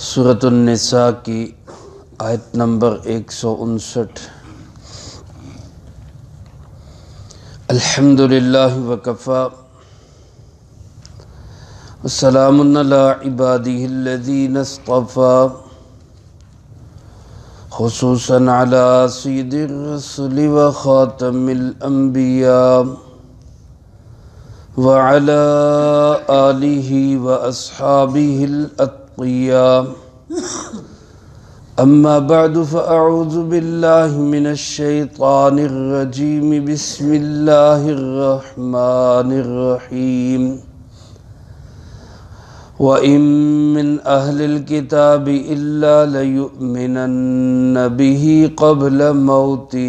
سورۃ النساء کی آیت نمبر 159۔ الحمدللہ وکفی وسلام علی عبادہ الذین اصطفی خصوصا علی سید الرسل وخاتم الانبیاء وعلى آلہ واصحابہ الاتقیاء اما بعد فاعوذ باللہ من الشیطان الرجیم بسم اللہ الرحمن الرحیم وَإِن مِّنْ أَهْلِ الْكِتَابِ إِلَّا لَيُؤْمِنَنَّ بِهِ قَبْلَ مَوْتِهِ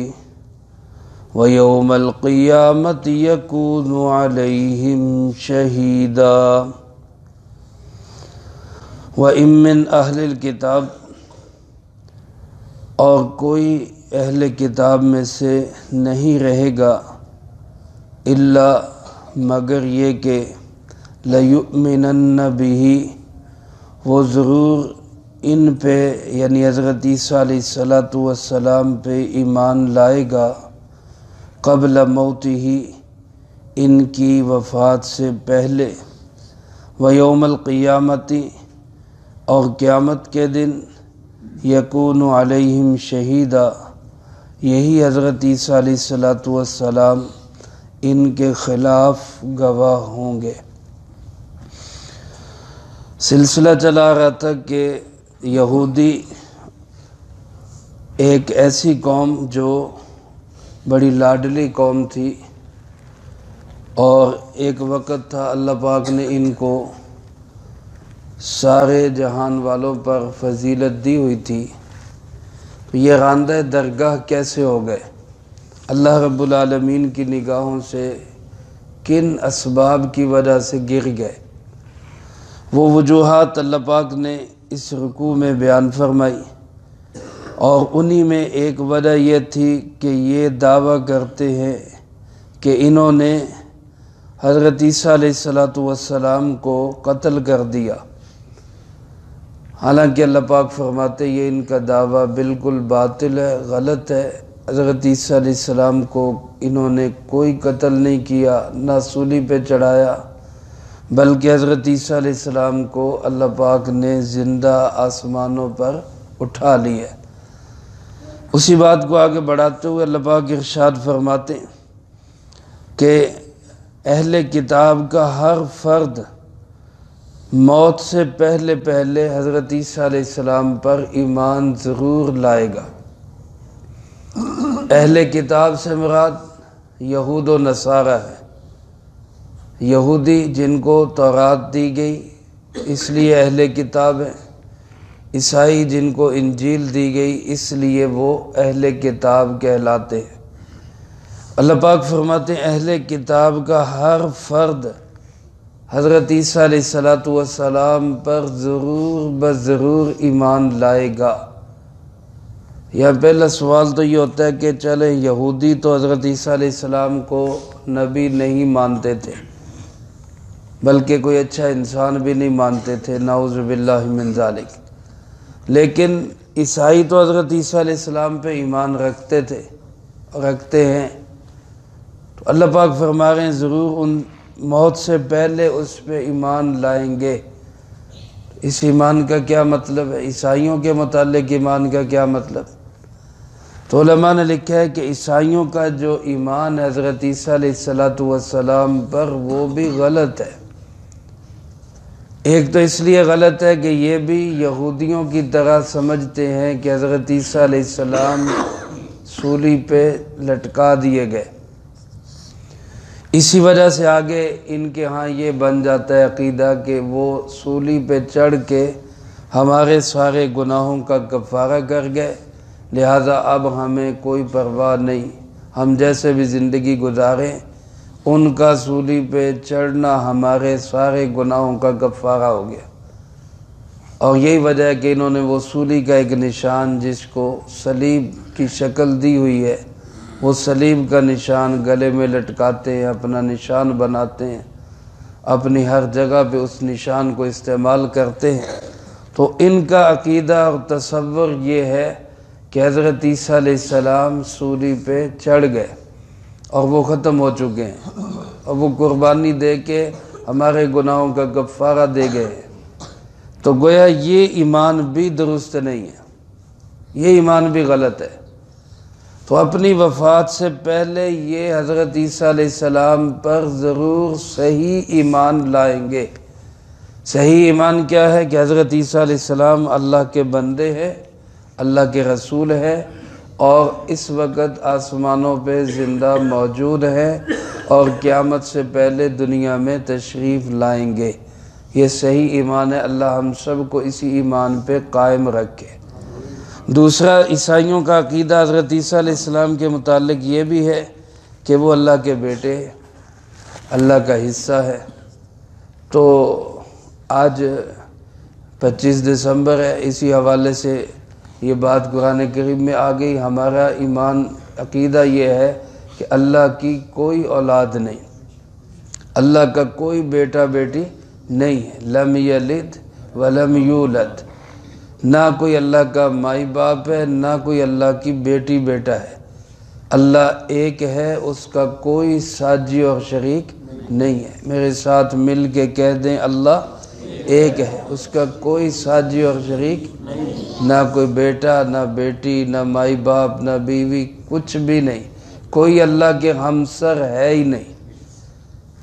وَيَوْمَ الْقِيَامَةِ يَكُونُ عَلَيْهِمْ شَهِيدًا۔ وَإِن مِّنْ أَهْلِ الْكِتَابِ، اور کوئی اہل کتاب میں سے نہیں رہے گا الا مگر یہ کہ لَيُؤْمِنَنَّ بِهِ، وہ ضرور ان پہ یعنی حضرت عیسیٰ علیہ السلام پہ ایمان لائے گا قبل موتہ، ان کی وفات سے پہلے، ویوم القیامت، اور قیامت کے دن، یکون علیہم شہیدا، یہی حضرت عیسیٰ علیہ السلام ان کے خلاف گواہ ہوں گے۔ سلسلہ چلا رہا تھا کہ یہودی ایک ایسی قوم جو بڑی لاڈلی قوم تھی، اور ایک وقت تھا اللہ پاک نے ان کو سارے جہان والوں پر فضیلت دی ہوئی تھی، تو یہ راندہ درگاہ کیسے ہو گئے؟ اللہ رب العالمین کی نگاہوں سے کن اسباب کی وجہ سے گر گئے؟ وہ وجوہات اللہ پاک نے اس رکوع میں بیان فرمائی، اور انہی میں ایک وجہ یہ تھی کہ یہ دعویٰ کرتے ہیں کہ انہوں نے حضرت عیسیٰ علیہ السلام کو قتل کر دیا، حالانکہ اللہ پاک فرماتے یہ ان کا دعویٰ بالکل باطل ہے، غلط ہے۔ حضرت عیسیٰ علیہ السلام کو انہوں نے کوئی قتل نہیں کیا، نہ سولی پہ چڑھایا، بلکہ حضرت عیسیٰ علیہ السلام کو اللہ پاک نے زندہ آسمانوں پر اٹھا لیا۔ اسی بات کو آگے بڑھاتے ہوئے اللہ پاک ارشاد فرماتے ہیں کہ اہل کتاب کا ہر فرد موت سے پہلے حضرت عیسیٰ علیہ السلام پر ایمان ضرور لائے گا۔ اہل کتاب سے مراد یہود و نصارہ ہے۔ یہودی جن کو تورات دی گئی اس لیے اہل کتاب ہیں، عیسائی جن کو انجیل دی گئی اس لیے وہ اہل کتاب کہلاتے ہیں۔ اللہ پاک فرماتے ہیں اہل کتاب کا ہر فرد حضرت عیسیٰ علیہ السلام پر ضرور بضرور ایمان لائے گا۔ یا پہلا سوال تو یہ ہوتا ہے کہ چلیں یہودی تو حضرت عیسیٰ علیہ السلام کو نبی نہیں مانتے تھے، بلکہ کوئی اچھا انسان بھی نہیں مانتے تھے، نعوذ باللہ من ذالک، لیکن عیسائی تو حضرت عیسیٰ علیہ السلام پہ ایمان رکھتے تھے، رکھتے ہیں، تو اللہ پاک فرما رہے ہیں ضرور ان موت سے پہلے اس پہ ایمان لائیں گے۔ اس ایمان کا کیا مطلب ہے؟ عیسائیوں کے متعلق ایمان کا کیا مطلب؟ تو علماء نے لکھا ہے کہ عیسائیوں کا جو ایمان ہے حضرت عیسیٰ علیہ السلام پر وہ بھی غلط ہے۔ ایک تو اس لیے غلط ہے کہ یہ بھی یہودیوں کی طرح سمجھتے ہیں کہ حضرت عیسیٰ علیہ السلام سولی پہ لٹکا دیے گئے، اسی وجہ سے آگے ان کے ہاں یہ بن جاتا ہے عقیدہ کہ وہ سولی پہ چڑھ کے ہمارے سارے گناہوں کا کفارہ کر گئے، لہذا اب ہمیں کوئی پرواہ نہیں، ہم جیسے بھی زندگی گزاریں، ان کا سولی پہ چڑھنا ہمارے سارے گناہوں کا کفارہ ہو گیا۔ اور یہی وجہ ہے کہ انہوں نے وہ سولی کا ایک نشان جس کو صلیب کی شکل دی ہوئی ہے، وہ صلیب کا نشان گلے میں لٹکاتے ہیں، اپنا نشان بناتے ہیں، اپنی ہر جگہ پہ اس نشان کو استعمال کرتے ہیں۔ تو ان کا عقیدہ اور تصور یہ ہے کہ حضرت عیسیٰ علیہ السلام سولی پہ چڑھ گئے اور وہ ختم ہو چکے ہیں، اور وہ قربانی دے کے ہمارے گناہوں کا کفارہ دے گئے ہیں۔ تو گویا یہ ایمان بھی درست نہیں ہے، یہ ایمان بھی غلط ہے۔ تو اپنی وفات سے پہلے یہ حضرت عیسیٰ علیہ السلام پر ضرور صحیح ایمان لائیں گے۔ صحیح ایمان کیا ہے؟ کہ حضرت عیسیٰ علیہ السلام اللہ کے بندے ہیں، اللہ کے رسول ہے، اور اس وقت آسمانوں پہ زندہ موجود ہیں اور قیامت سے پہلے دنیا میں تشریف لائیں گے۔ یہ صحیح ایمان ہے۔ اللہ ہم سب کو اسی ایمان پہ قائم رکھے۔ دوسرا، عیسائیوں کا عقیدہ حضرت عیسیٰ علیہ السلام کے متعلق یہ بھی ہے کہ وہ اللہ کے بیٹے، اللہ کا حصہ ہے۔ تو آج 25 دسمبر ہے، اسی حوالے سے یہ بات قرآن کریم میں آ گئی۔ ہمارا ایمان عقیدہ یہ ہے کہ اللہ کی کوئی اولاد نہیں، اللہ کا کوئی بیٹا بیٹی نہیں ہے، لم یلد ولم یولد، نہ کوئی اللہ کا مائی باپ ہے، نہ کوئی اللہ کی بیٹی بیٹا ہے۔ اللہ ایک ہے، اس کا کوئی ساجی اور شریک نہیں ہے۔ میرے ساتھ مل کے کہہ دیں، اللہ ایک ہے، اس کا کوئی ساجی اور شریک نہ کوئی بیٹا، نہ بیٹی، نہ مائی باپ، نہ بیوی، کچھ بھی نہیں۔ کوئی اللہ کے ہمسر ہے ہی نہیں،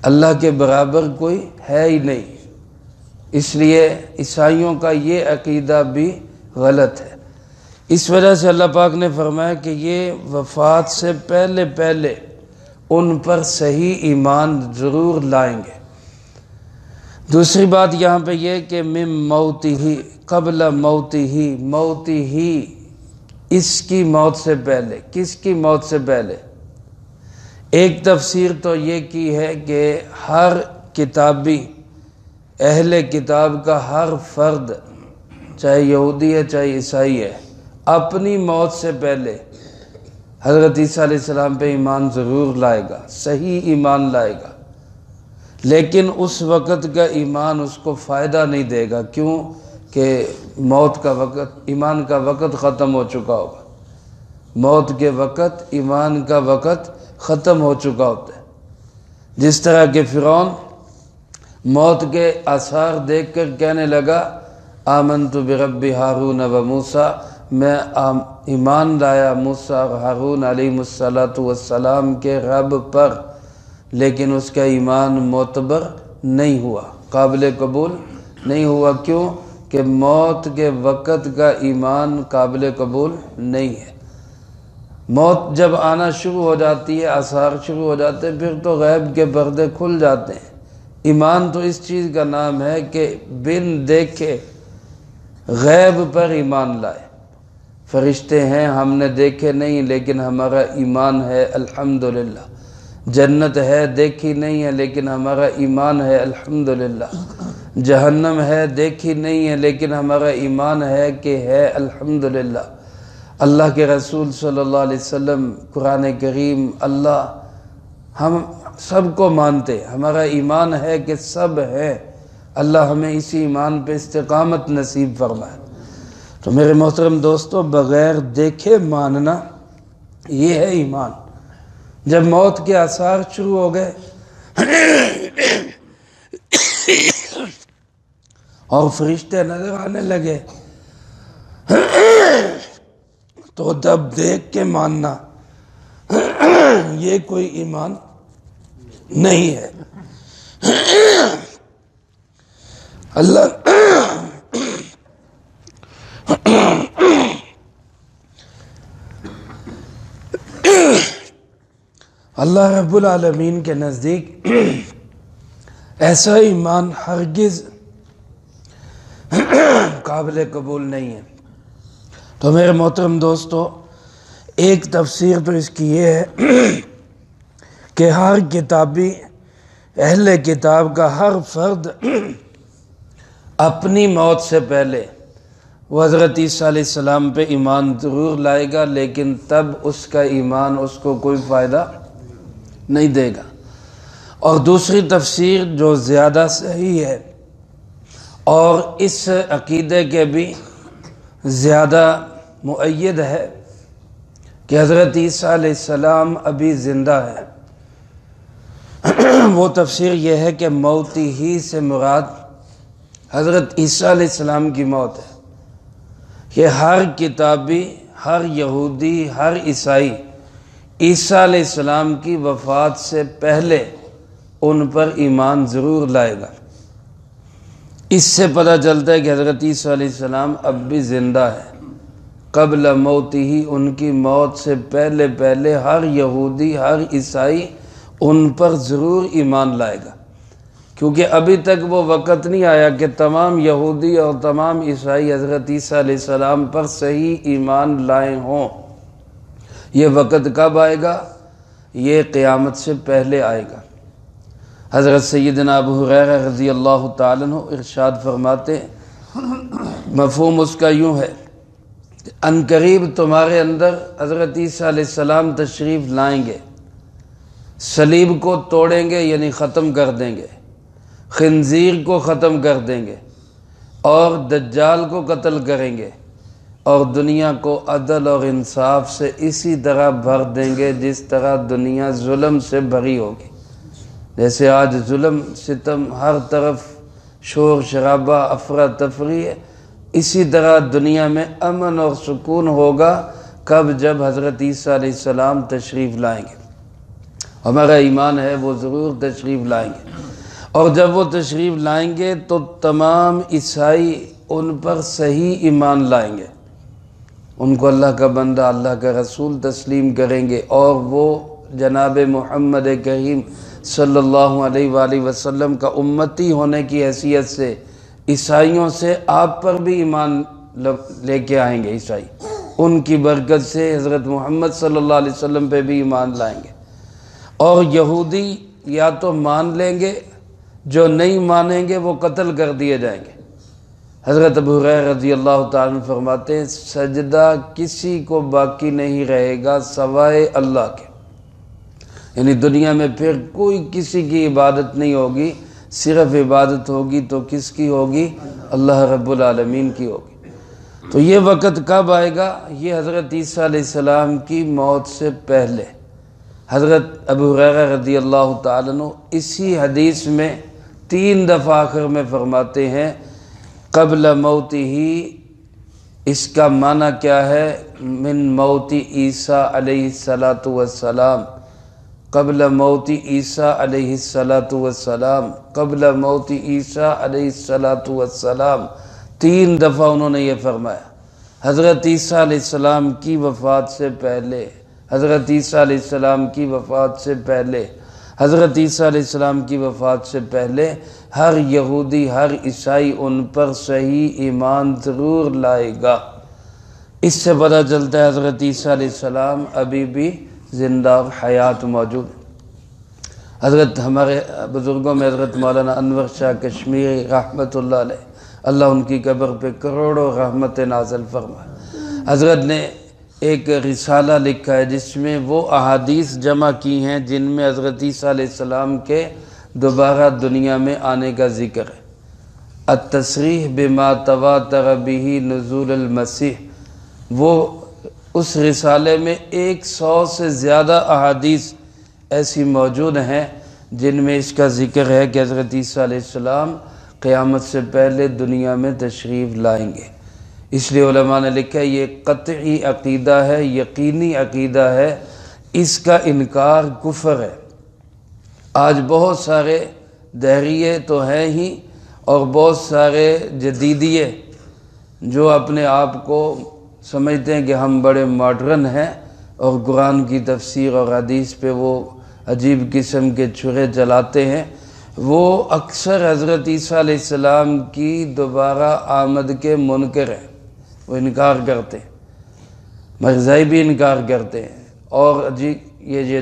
اللہ کے برابر کوئی ہے ہی نہیں۔ اس لیے عیسائیوں کا یہ عقیدہ بھی غلط ہے۔ اس وجہ سے اللہ پاک نے فرمایا کہ یہ وفات سے پہلے پہلے ان پر صحیح ایمان ضرور لائیں گے۔ دوسری بات یہاں پہ یہ کہ من موتہ، قبل موتہ، اس کی موت سے پہلے۔ کس کی موت سے پہلے؟ ایک تفسیر تو یہ کی ہے کہ ہر کتابی، اہل کتاب کا ہر فرد، چاہے یہودی ہے چاہے عیسائی ہے، اپنی موت سے پہلے حضرت عیسیٰ علیہ السلام پہ ایمان ضرور لائے گا، صحیح ایمان لائے گا، لیکن اس وقت کا ایمان اس کو فائدہ نہیں دے گا۔ کیوں؟ کہ موت کا وقت، ایمان کا وقت ختم ہو چکا ہوگا۔ موت کے وقت ایمان کا وقت ختم ہو چکا ہوتا ہے۔ جس طرح کہ فرعون موت کے آثار دیکھ کر کہنے لگا آمنت برب ہارون و موسیٰ، میں ایمان لایا موسیٰ اور ہارون علیہ السلام کے رب پر، لیکن اس کا ایمان معتبر نہیں ہوا، قابل قبول نہیں ہوا۔ کیوں؟ کہ موت کے وقت کا ایمان قابل قبول نہیں ہے۔ موت جب آنا شروع ہو جاتی ہے، آثار شروع ہو جاتے ہیں، پھر تو غیب کے پردے کھل جاتے ہیں۔ ایمان تو اس چیز کا نام ہے کہ بن دیکھے غیب پر ایمان لائے۔ فرشتے ہیں ہم نے دیکھے نہیں، لیکن ہمارا ایمان ہے الحمدللہ۔ جنت ہے دیکھی نہیں ہے، لیکن ہمارا ایمان ہے الحمدللہ۔ جہنم ہے دیکھی نہیں ہے، لیکن ہمارا ایمان ہے کہ ہے الحمدللہ۔ اللہ کے رسول صلی اللہ علیہ وسلم، قرآن کریم، اللہ، ہم سب کو مانتے، ہمارا ایمان ہے کہ سب ہے۔ اللہ ہمیں اسی ایمان پہ استقامت نصیب فرمائے۔ تو میرے محترم دوستو، بغیر دیکھے ماننا یہ ہے ایمان۔ جب موت کے آثار شروع ہو گئے اور فرشتے نظر آنے لگے تو تب دیکھ کے ماننا یہ کوئی ایمان نہیں ہے۔ اللہ رب العالمین کے نزدیک ایسا ایمان ہرگز قابل قبول نہیں ہے۔ تو میرے محترم دوستو، ایک تفسیر تو اس کی یہ ہے کہ ہر کتابی، اہل کتاب کا ہر فرد اپنی موت سے پہلے وہ حضرت عیسیٰ علیہ السلام پہ ایمان ضرور لائے گا، لیکن تب اس کا ایمان اس کو کوئی فائدہ نہیں دے گا۔ اور دوسری تفسیر جو زیادہ صحیح ہے اور اس عقیدے کے بھی زیادہ مؤید ہے کہ حضرت عیسیٰ علیہ السلام ابھی زندہ ہے۔ وہ تفسیر یہ ہے کہ موت ہی سے مراد حضرت عیسیٰ علیہ السلام کی موت ہے۔ یہ ہر کتابی، ہر یہودی، ہر عیسائی عیسیٰ علیہ السلام کی وفات سے پہلے ان پر ایمان ضرور لائے گا۔ اس سے پتہ چلتا ہے کہ حضرت عیسیٰ علیہ السلام اب بھی زندہ ہے۔ قبل موت ہی، ان کی موت سے پہلے ہر یہودی، ہر عیسائی ان پر ضرور ایمان لائے گا، کیونکہ ابھی تک وہ وقت نہیں آیا کہ تمام یہودی اور تمام عیسائی حضرت عیسیٰ علیہ السلام پر صحیح ایمان لائے ہوں۔ یہ وقت کب آئے گا؟ یہ قیامت سے پہلے آئے گا۔ حضرت سیدنا ابو ہریرہ رضی اللہ تعالیٰ عنہ ارشاد فرماتے ہیں، مفہوم اس کا یوں ہے کہ عنقریب تمہارے اندر حضرت عیسیٰ علیہ السلام تشریف لائیں گے، صلیب کو توڑیں گے یعنی ختم کر دیں گے، خنزیر کو ختم کر دیں گے اور دجال کو قتل کریں گے، اور دنیا کو عدل اور انصاف سے اسی طرح بھر دیں گے جس طرح دنیا ظلم سے بھری ہوگی۔ جیسے آج ظلم ستم ہر طرف شور شرابہ افراتفری ہے، اسی طرح دنیا میں امن اور سکون ہوگا کب؟ جب حضرت عیسیٰ علیہ السلام تشریف لائیں گے۔ ہمارا ایمان ہے وہ ضرور تشریف لائیں گے، اور جب وہ تشریف لائیں گے تو تمام عیسائی ان پر صحیح ایمان لائیں گے، ان کو اللہ کا بندہ، اللہ کا رسول تسلیم کریں گے، اور وہ جناب محمد کریم صلی اللہ علیہ وآلہ وسلم کا امتی ہونے کی حیثیت سے عیسائیوں سے آپ پر بھی ایمان لے کے آئیں گے۔ عیسائی ان کی برکت سے حضرت محمد صلی اللہ علیہ وسلم پہ بھی ایمان لائیں گے، اور یہودی یا تو مان لیں گے، جو نہیں مانیں گے وہ قتل کر دیے جائیں گے۔ حضرت ابو ہریرہ رضی اللہ تعالیٰ عنہ فرماتے ہیں، سجدہ کسی کو باقی نہیں رہے گا سوائے اللہ کے، یعنی دنیا میں پھر کوئی کسی کی عبادت نہیں ہوگی، صرف عبادت ہوگی تو کس کی ہوگی؟ اللہ رب العالمین کی ہوگی۔ تو یہ وقت کب آئے گا؟ یہ حضرت عیسیٰ علیہ السلام کی موت سے پہلے۔ حضرت ابو ہریرہ رضی اللہ تعالیٰ عنہ اسی حدیث میں 3 دفعہ آخر میں فرماتے ہیں قبل موت ہی، اس کا معنی کیا ہے؟ من موت عیسیٰ علیہ السلام، قبل موت عیسیٰ علیہ السلام، قبل موت عیسیٰ علیہ السلام، 3 دفعہ انہوں نے یہ فرمایا۔ حضرت عیسیٰ علیہ السلام کی وفات سے پہلے، حضرت عیسیٰ علیہ السلام کی وفات سے پہلے، حضرت عیسیٰ علیہ السلام کی وفات سے پہلے ہر یہودی، ہر عیسائی ان پر صحیح ایمان ضرور لائے گا۔ اس سے پتہ چلتا ہے حضرت عیسیٰ علیہ السلام ابھی بھی زندہ اور حیات موجود۔ حضرت ہمارے بزرگوں میں حضرت مولانا انور شاہ کشمیری رحمۃ اللہ علیہ، اللہ ان کی قبر پہ کروڑوں رحمت نازل فرمائے، حضرت نے ایک رسالہ لکھا ہے جس میں وہ احادیث جمع کی ہیں جن میں حضرت عیسیٰ علیہ السلام کے دوبارہ دنیا میں آنے کا ذکر ہے۔ التصریح بما تواتر به نزول المسیح، وہ اس رسالے میں 100 سے زیادہ احادیث ایسی موجود ہیں جن میں اس کا ذکر ہے کہ حضرت عیسیٰ علیہ السلام قیامت سے پہلے دنیا میں تشریف لائیں گے۔ اس لیے علماء نے لکھا ہے یہ قطعی عقیدہ ہے، یقینی عقیدہ ہے، اس کا انکار کفر ہے۔ آج بہت سارے دہریے تو ہیں ہی، اور بہت سارے جدیدیے جو اپنے آپ کو سمجھتے ہیں کہ ہم بڑے ماڈرن ہیں، اور قرآن کی تفسیر اور حدیث پہ وہ عجیب قسم کے چھرے چلاتے ہیں، وہ اکثر حضرت عیسیٰ علیہ السلام کی دوبارہ آمد کے منکر ہیں، وہ انکار کرتے ہیں، مرزائی بھی انکار کرتے ہیں، اور یہ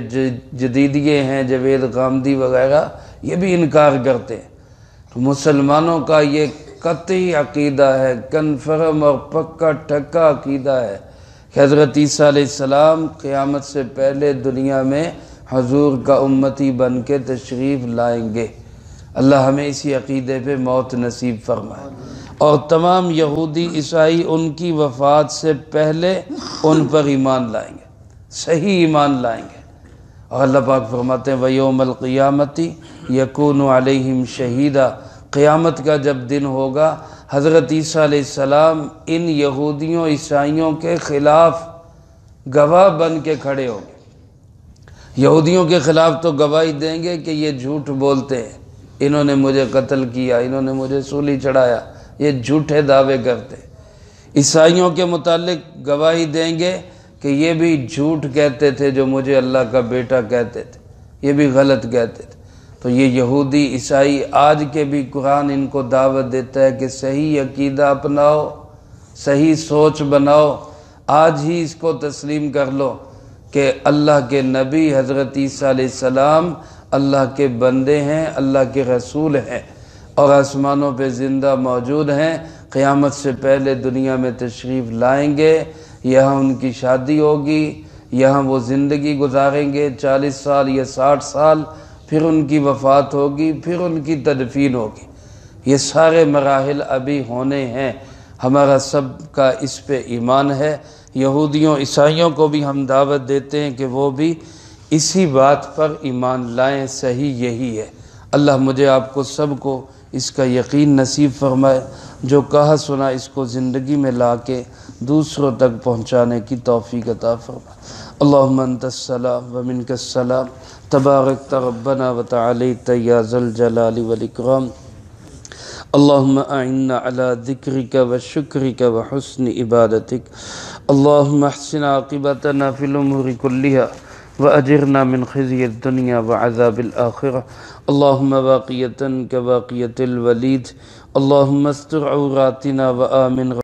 جدیدیے ہیں جاوید غامدی وغیرہ یہ بھی انکار کرتے ہیں۔ تو مسلمانوں کا یہ قطعی عقیدہ ہے، کنفرم اور پکا ٹھکا عقیدہ ہے کہ حضرت عیسیٰ علیہ السلام قیامت سے پہلے دنیا میں حضور کا امتی بن کے تشریف لائیں گے، اللہ ہمیں اسی عقیدے پہ موت نصیب فرمائے۔ اور تمام یہودی عیسائی ان کی وفات سے پہلے ان پر ایمان لائیں گے، صحیح ایمان لائیں گے۔ اور اللہ پاک فرماتے ہیں وَيَوْمَ الْقِيَامَةِ يَكُونُ عَلَيْهِمْ شَهِيدًا، قیامت کا جب دن ہوگا حضرت عیسیٰ علیہ السلام ان یہودیوں عیسائیوں کے خلاف گواہ بن کے کھڑے ہوں گے۔ یہودیوں کے خلاف تو گواہی دیں گے کہ یہ جھوٹ بولتے ہیں، انہوں نے مجھے قتل کیا، انہوں نے مجھے سولی چڑھایا، یہ جھوٹے دعوے کرتے۔ عیسائیوں کے متعلق گواہی دیں گے کہ یہ بھی جھوٹ کہتے تھے، جو مجھے اللہ کا بیٹا کہتے تھے، یہ بھی غلط کہتے تھے۔ تو یہ یہودی عیسائی آج کے بھی قرآن ان کو دعوت دیتا ہے کہ صحیح عقیدہ اپناؤ، صحیح سوچ بناؤ، آج ہی اس کو تسلیم کر لو کہ اللہ کے نبی حضرت عیسیٰ علیہ السلام اللہ کے بندے ہیں، اللہ کے رسول ہیں، اور آسمانوں پہ زندہ موجود ہیں، قیامت سے پہلے دنیا میں تشریف لائیں گے، یہاں ان کی شادی ہوگی، یہاں وہ زندگی گزاریں گے 40 سال یا 60 سال، پھر ان کی وفات ہوگی، پھر ان کی تدفین ہوگی۔ یہ سارے مراحل ابھی ہونے ہیں، ہمارا سب کا اس پہ ایمان ہے۔ یہودیوں عیسائیوں کو بھی ہم دعوت دیتے ہیں کہ وہ بھی اسی بات پر ایمان لائیں، صحیح یہی ہے۔ اللہ مجھے آپ کو سب کو اس کا یقین نصیب فرمائے، جو کہا سنا اس کو زندگی میں لا کے دوسروں تک پہنچانے کی توفیق عطا فرمائے۔ اللہم انت السلام ومنک السلام، تبارکت ربنا وتعالیت یا ذا الجلال والاکرام۔ اللہم اعنا علی ذکرک وشکرک وحسن عبادتک۔ اللہم احسن عاقبتنا فی الامور کلہا وأجرنا من خزي الدنيا وعذاب الآخرة۔ اللهم باقية كباقية الوليد، اللهم استر عوراتنا وآمن